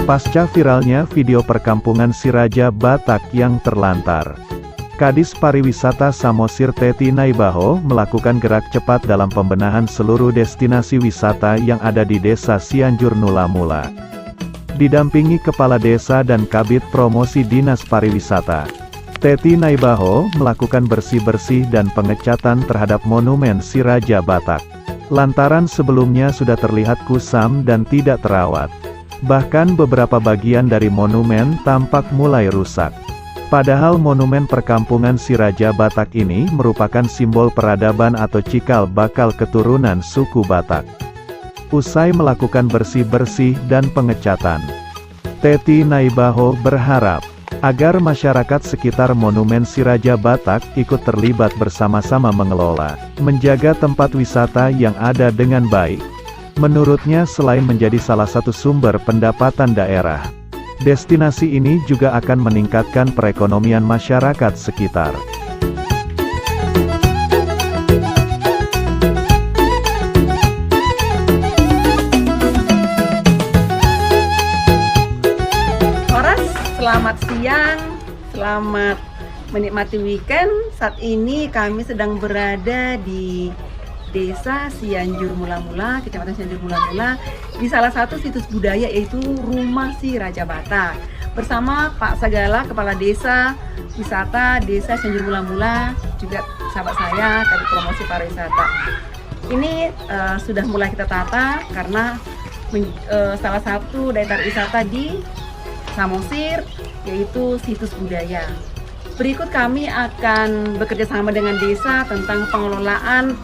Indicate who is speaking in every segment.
Speaker 1: Pasca viralnya video perkampungan si Raja Batak yang terlantar, Kadis Pariwisata Samosir Teti Naibaho melakukan gerak cepat dalam pembenahan seluruh destinasi wisata yang ada di Desa Cianjur Nula Mula. Didampingi Kepala Desa dan Kabid Promosi Dinas Pariwisata, Teti Naibaho melakukan bersih-bersih dan pengecatan terhadap monumen si Raja Batak. Lantaran sebelumnya sudah terlihat kusam dan tidak terawat. Bahkan beberapa bagian dari monumen tampak mulai rusak. Padahal monumen perkampungan si Raja Batak ini merupakan simbol peradaban atau cikal bakal keturunan suku Batak. Usai melakukan bersih-bersih dan pengecatan, Teti Naibaho berharap agar masyarakat sekitar monumen si Raja Batak ikut terlibat bersama-sama mengelola, menjaga tempat wisata yang ada dengan baik. Menurutnya selain menjadi salah satu sumber pendapatan daerah, destinasi ini juga akan meningkatkan perekonomian masyarakat sekitar.
Speaker 2: Selamat siang, selamat menikmati weekend. Saat ini kami sedang berada di Desa Cianjur Nula Mula, Kecamatan Cianjur Nula Mula, di salah satu situs budaya yaitu Rumah Si Raja Batak. Bersama Pak Sagala, Kepala Desa Wisata Desa Cianjur Nula Mula, juga sahabat saya dari Promosi Pariwisata. Ini sudah mulai kita tata karena salah satu daya tarik wisata di Samosir yaitu situs budaya. Berikut kami akan bekerja sama dengan desa tentang pengelolaan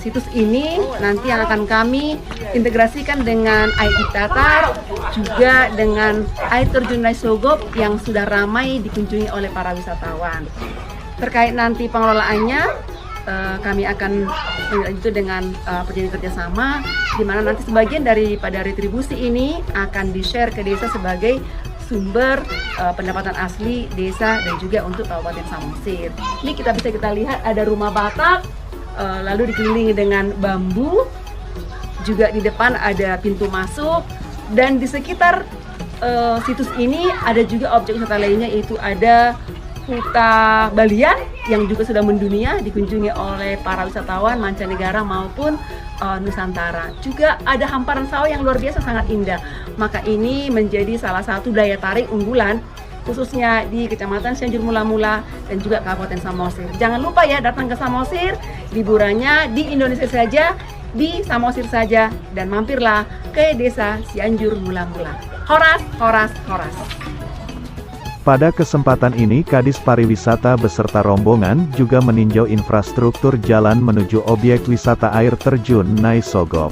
Speaker 2: situs ini. Nanti yang akan kami integrasikan dengan air Tatar, juga dengan air terjun Naisogop yang sudah ramai dikunjungi oleh para wisatawan. Terkait nanti pengelolaannya, kami akan melanjutkan dengan perjanjian kerjasama, di mana nanti sebagian daripada retribusi ini akan di-share ke desa sebagai sumber pendapatan asli desa dan juga untuk Kabupaten Samosir. Ini kita lihat ada rumah Batak, lalu dikelilingi dengan bambu, juga di depan ada pintu masuk, dan di sekitar situs ini ada juga objek wisata lainnya, yaitu ada Huta Balian yang juga sudah mendunia, dikunjungi oleh para wisatawan mancanegara maupun Nusantara. Juga ada hamparan sawah yang luar biasa sangat indah. Maka ini menjadi salah satu daya tarik unggulan khususnya di Kecamatan Cianjur Nula Mula dan juga Kabupaten Samosir. Jangan lupa ya, datang ke Samosir, liburannya di Indonesia saja, di Samosir saja, dan mampirlah ke Desa Cianjur Nula Mula. Horas, horas, horas.
Speaker 1: Pada kesempatan ini Kadis Pariwisata beserta rombongan juga meninjau infrastruktur jalan menuju objek wisata air terjun Naisogop.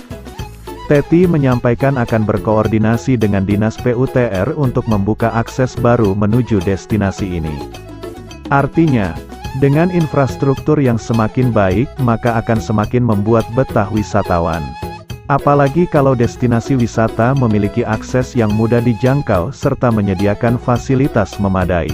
Speaker 1: Teti menyampaikan akan berkoordinasi dengan Dinas PUTR untuk membuka akses baru menuju destinasi ini. Artinya, dengan infrastruktur yang semakin baik, maka akan semakin membuat betah wisatawan. Apalagi kalau destinasi wisata memiliki akses yang mudah dijangkau serta menyediakan fasilitas memadai.